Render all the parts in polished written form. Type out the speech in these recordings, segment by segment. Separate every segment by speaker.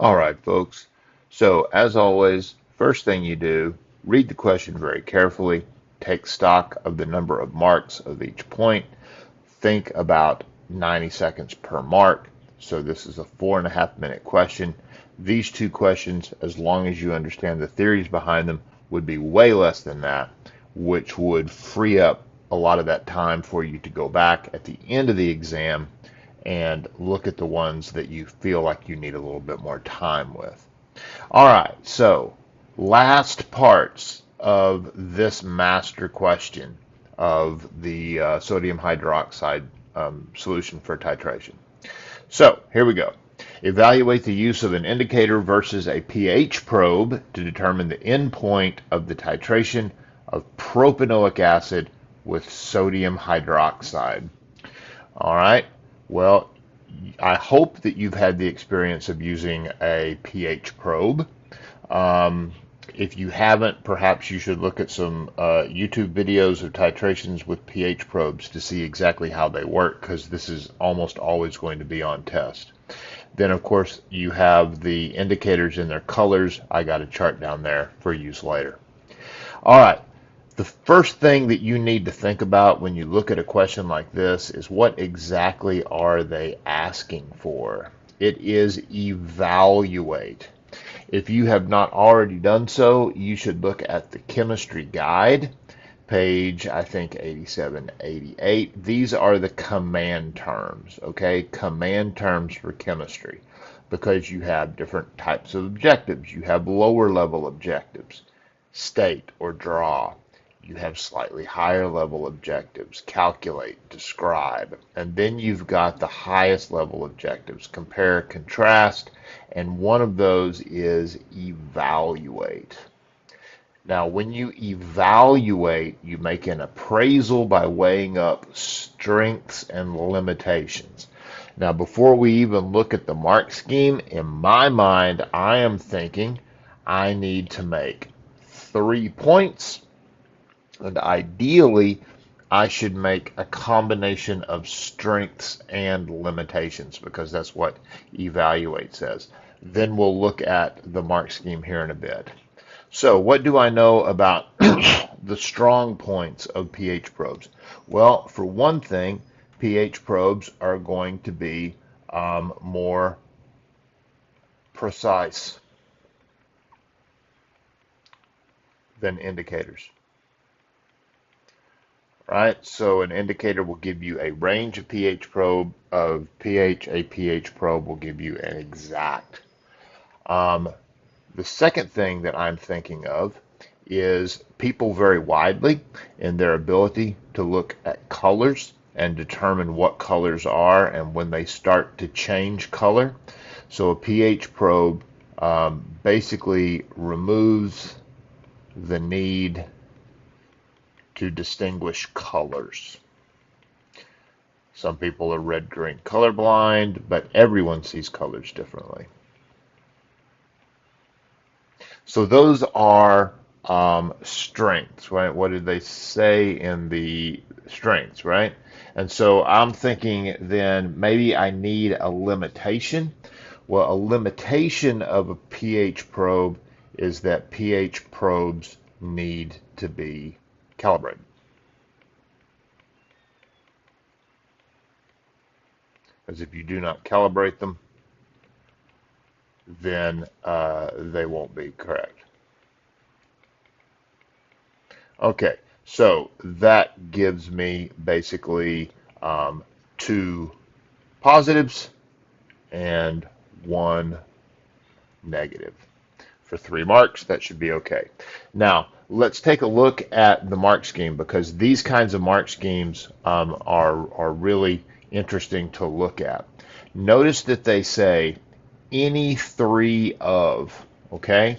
Speaker 1: All right, folks. So, as always, first thing you do, read the question very carefully, take stock of the number of marks of each point, think about 90 seconds per mark. So, this is a 4.5 minute question. These two questions, as long as you understand the theories behind them, would be way less than that, which would free up a lot of that time for you to go back at the end of the exam and look at the ones that you feel like you need a little bit more time with. All right, so last parts of this master question of the sodium hydroxide solution for titration. So here we go. Evaluate the use of an indicator versus a pH probe to determine the endpoint of the titration of propanoic acid with sodium hydroxide. All right. Well, I hope that you've had the experience of using a pH probe. If you haven't, perhaps you should look at some YouTube videos of titrations with pH probes to see exactly how they work, because this is almost always going to be on test. Then, of course, you have the indicators in their colors. I got a chart down there for use later. All right. The first thing that you need to think about when you look at a question like this is what exactly are they asking for? It is evaluate. If you have not already done so, you should look at the chemistry guide, page, I think, 87, 88. These are the command terms, okay? Command terms for chemistry, because you have different types of objectives. You have lower level objectives, state or draw. You have slightly higher level objectives, calculate, describe, and then you've got the highest level objectives, compare, contrast, and one of those is evaluate. Now, when you evaluate, you make an appraisal by weighing up strengths and limitations. Now, before we even look at the mark scheme, in my mind, I am thinking I need to make 3 points. And ideally, I should make a combination of strengths and limitations, because that's what evaluate says. Then we'll look at the mark scheme here in a bit. So what do I know about the strong points of pH probes? Well, for one thing, pH probes are going to be more precise than indicators. Right? So an indicator will give you a range of pH probe of pH. A pH probe will give you an exact. The second thing that I'm thinking of is people vary widely in their ability to look at colors and determine what colors are and when they start to change color. So a pH probe basically removes the need to distinguish colors. Some people are red-green colorblind, but everyone sees colors differently. So those are strengths, right? What did they say in the strengths, right? And so I'm thinking then maybe I need a limitation. Well, a limitation of a pH probe is that pH probes need to be calibrated. Because if you do not calibrate them, then they won't be correct. Okay, so that gives me basically 2 positives and 1 negative. For 3 marks, that should be okay. Now, let's take a look at the mark scheme, because these kinds of mark schemes are really interesting to look at. Notice that they say any 3 of, okay?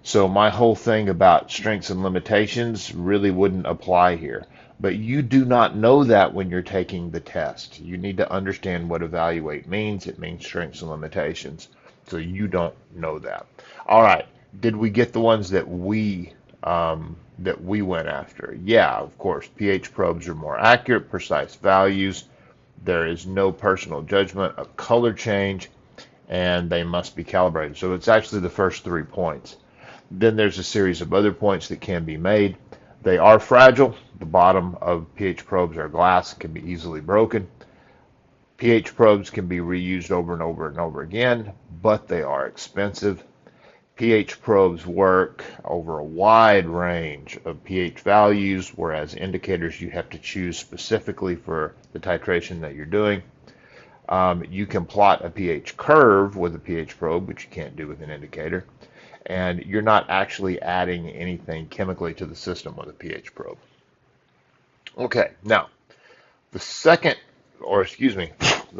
Speaker 1: So my whole thing about strengths and limitations really wouldn't apply here. But you do not know that when you're taking the test. You need to understand what evaluate means. It means strengths and limitations. So you don't know that. All right. Did we get the ones that we went after? Yeah, of course. pH probes are more accurate, precise values. There is no personal judgment of color change, and they must be calibrated. So it's actually the first 3 points. Then there's a series of other points that can be made. They are fragile. The bottom of pH probes are glass, can be easily broken. pH probes can be reused over and over and over again, but they are expensive. pH probes work over a wide range of pH values, whereas indicators you have to choose specifically for the titration that you're doing. You can plot a pH curve with a pH probe, which you can't do with an indicator, and you're not actually adding anything chemically to the system with a pH probe. Okay, now the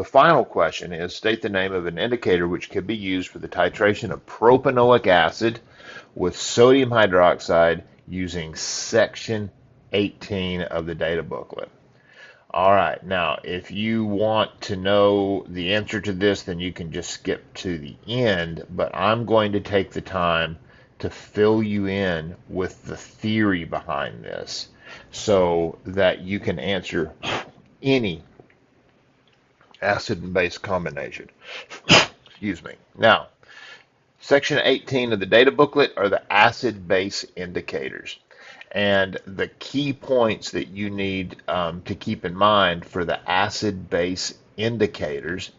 Speaker 1: final question is state the name of an indicator which can be used for the titration of propanoic acid with sodium hydroxide using section 18 of the data booklet. All right, now if you want to know the answer to this, then you can just skip to the end, but I'm going to take the time to fill you in with the theory behind this so that you can answer any acid and base combination. Excuse me. Now, section 18 of the data booklet are the acid-base indicators. And the key points that you need to keep in mind for the acid-base indicators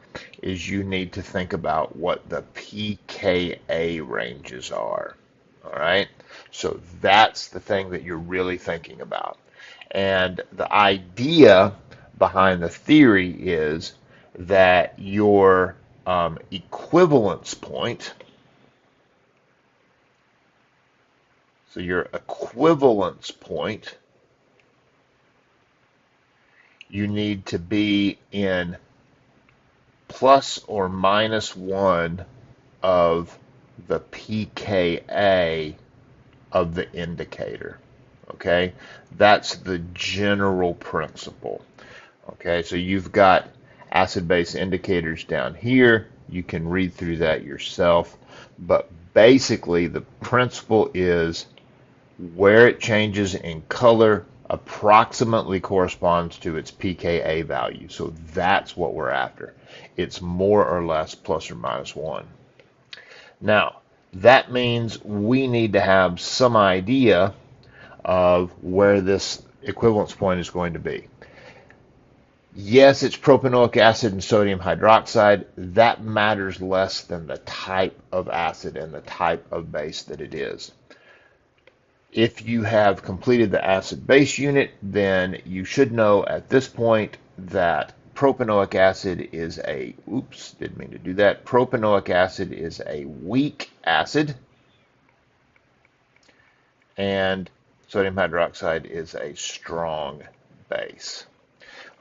Speaker 1: is you need to think about what the pKa ranges are. All right? So that's the thing that you're really thinking about. And the idea behind the theory is that your equivalence point, so your equivalence point, you need to be in plus or minus 1 of the pKa of the indicator. Okay, that's the general principle. Okay, so you've got acid-base indicators down here. You can read through that yourself, but basically the principle is where it changes in color approximately corresponds to its pKa value. So that's what we're after. It's more or less plus or minus 1. Now, that means we need to have some idea of where this equivalence point is going to be. Yes, it's propanoic acid and sodium hydroxide. That matters less than the type of acid and the type of base that it is. If you have completed the acid-base unit, then you should know at this point that propanoic acid is a, propanoic acid is a weak acid, and sodium hydroxide is a strong base.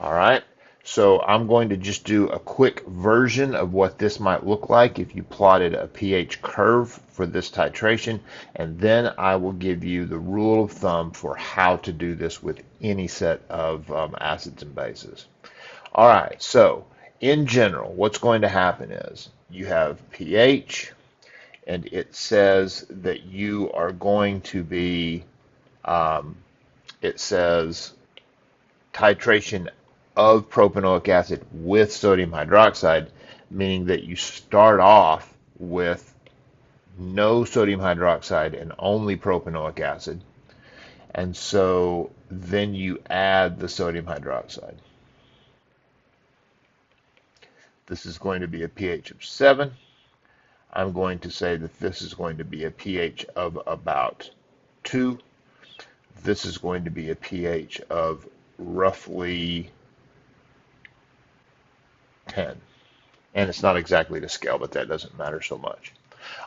Speaker 1: All right, so I'm going to just do a quick version of what this might look like if you plotted a pH curve for this titration, and then I will give you the rule of thumb for how to do this with any set of acids and bases. All right, so in general, what's going to happen is you have pH, and it says that you are going to be, it says titration of propanoic acid with sodium hydroxide, meaning that you start off with no sodium hydroxide and only propanoic acid, and so then you add the sodium hydroxide. This is going to be a pH of 7. I'm going to say that this is going to be a pH of about 2. This is going to be a pH of roughly 10. And it's not exactly to scale, but that doesn't matter so much.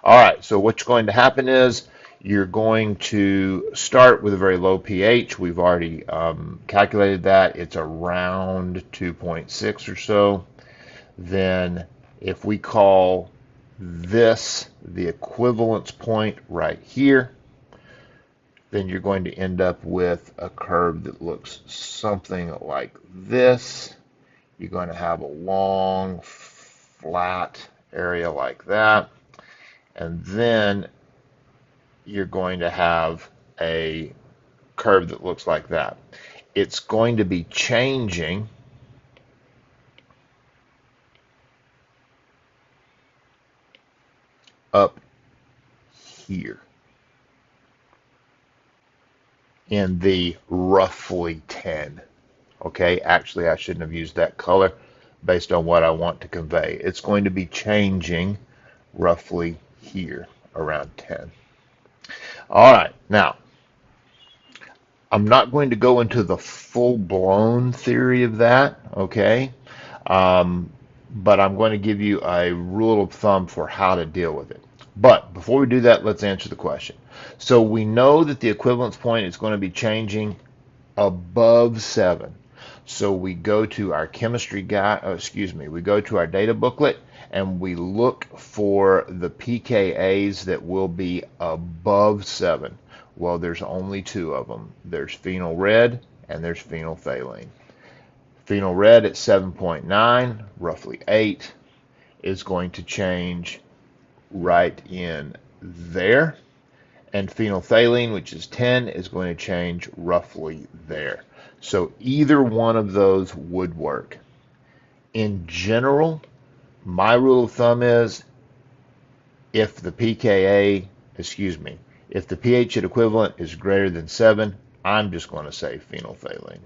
Speaker 1: All right, so what's going to happen is you're going to start with a very low pH. We've already calculated that. It's around 2.6 or so. Then if we call this the equivalence point right here, then you're going to end up with a curve that looks something like this. You're going to have a long, flat area like that. And then you're going to have a curve that looks like that. It's going to be changing up here in the roughly 10. Okay, actually I shouldn't have used that color based on what I want to convey. It's going to be changing roughly here around 10. All right, now I'm not going to go into the full-blown theory of that, okay? Um, but I'm going to give you a rule of thumb for how to deal with it. But before we do that, let's answer the question. So we know that the equivalence point is going to be changing above 7. So we go to our chemistry guide, we go to our data booklet and we look for the pKa's that will be above 7. Well, there's only two of them. There's phenyl red and there's phenolphthalein. Phenyl red at 7.9, roughly 8, is going to change right in there. And phenolphthalein, which is 10, is going to change roughly there. So either one of those would work. In general, my rule of thumb is if the if the pH at equivalent is greater than 7, I'm just going to say phenolphthalein.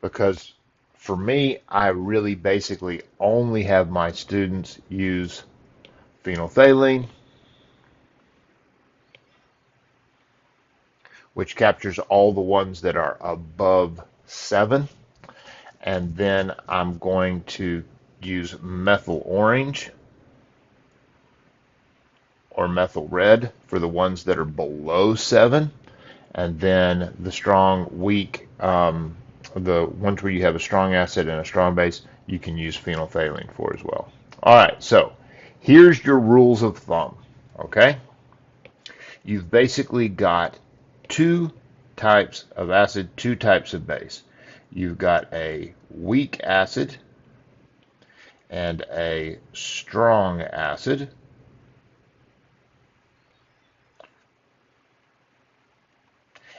Speaker 1: Because for me, I really basically only have my students use phenolphthalein, which captures all the ones that are above 7. And then I'm going to use methyl orange or methyl red for the ones that are below 7. And then the strong, weak, the ones where you have a strong acid and a strong base, you can use phenolphthalein for as well. All right, so here's your rules of thumb, okay? You've basically got two types of acid, two types of base. You've got a weak acid and a strong acid.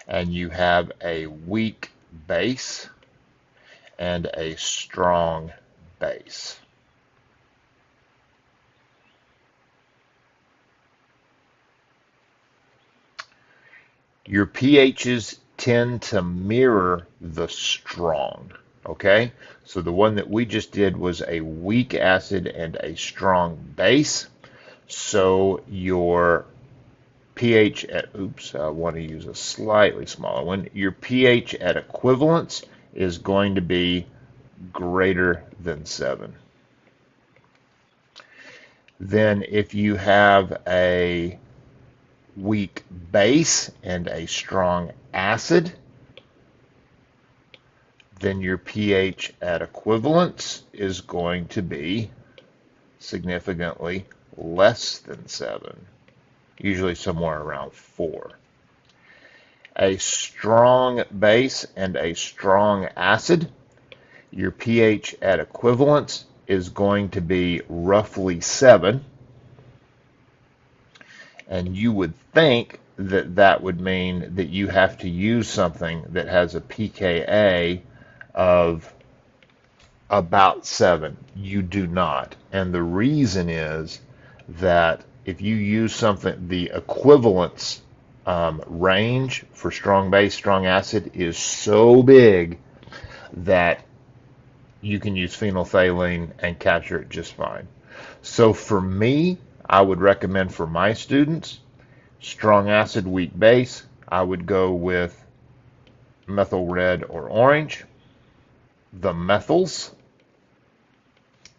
Speaker 1: And you have a weak base and a strong base. Your pHs tend to mirror the strong, okay? So the one that we just did was a weak acid and a strong base. So your pH at, I want to use a slightly smaller one. Your pH at equivalence is going to be greater than 7. Then if you have a weak base and a strong acid, then your pH at equivalence is going to be significantly less than 7, usually somewhere around 4. A strong base and a strong acid, your pH at equivalence is going to be roughly 7. And you would think that that would mean that you have to use something that has a pKa of about 7. You do not. And the reason is that if you use something, the equivalence range for strong base, strong acid is so big that you can use phenolphthalein and capture it just fine. So for me, I would recommend for my students, strong acid, weak base, I would go with methyl red or orange. The methyls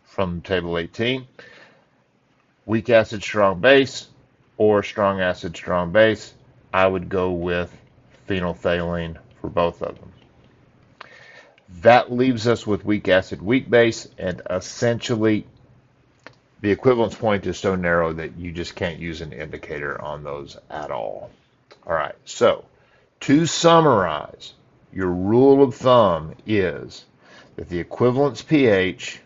Speaker 1: from table 18, weak acid, strong base, or strong acid, strong base, I would go with phenolphthalein for both of them. That leaves us with weak acid, weak base, and essentially the equivalence point is so narrow that you just can't use an indicator on those at all. All right, so to summarize, your rule of thumb is that the equivalence pH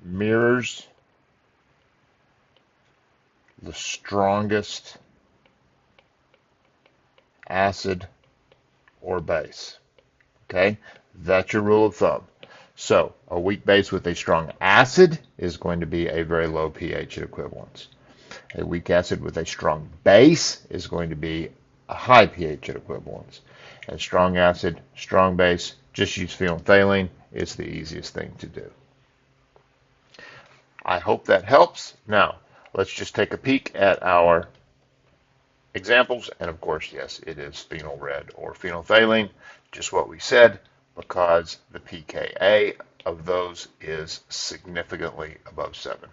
Speaker 1: mirrors the strongest acid or base. Okay, that's your rule of thumb. So a weak base with a strong acid is going to be a very low pH at equivalence. A weak acid with a strong base is going to be a high pH at equivalence. And strong acid, strong base, just use phenolphthalein. It's the easiest thing to do. I hope that helps. Now, let's just take a peek at our examples. And of course, yes, it is phenol red or phenolphthalein, just what we said, because the pKa of those is significantly above 7.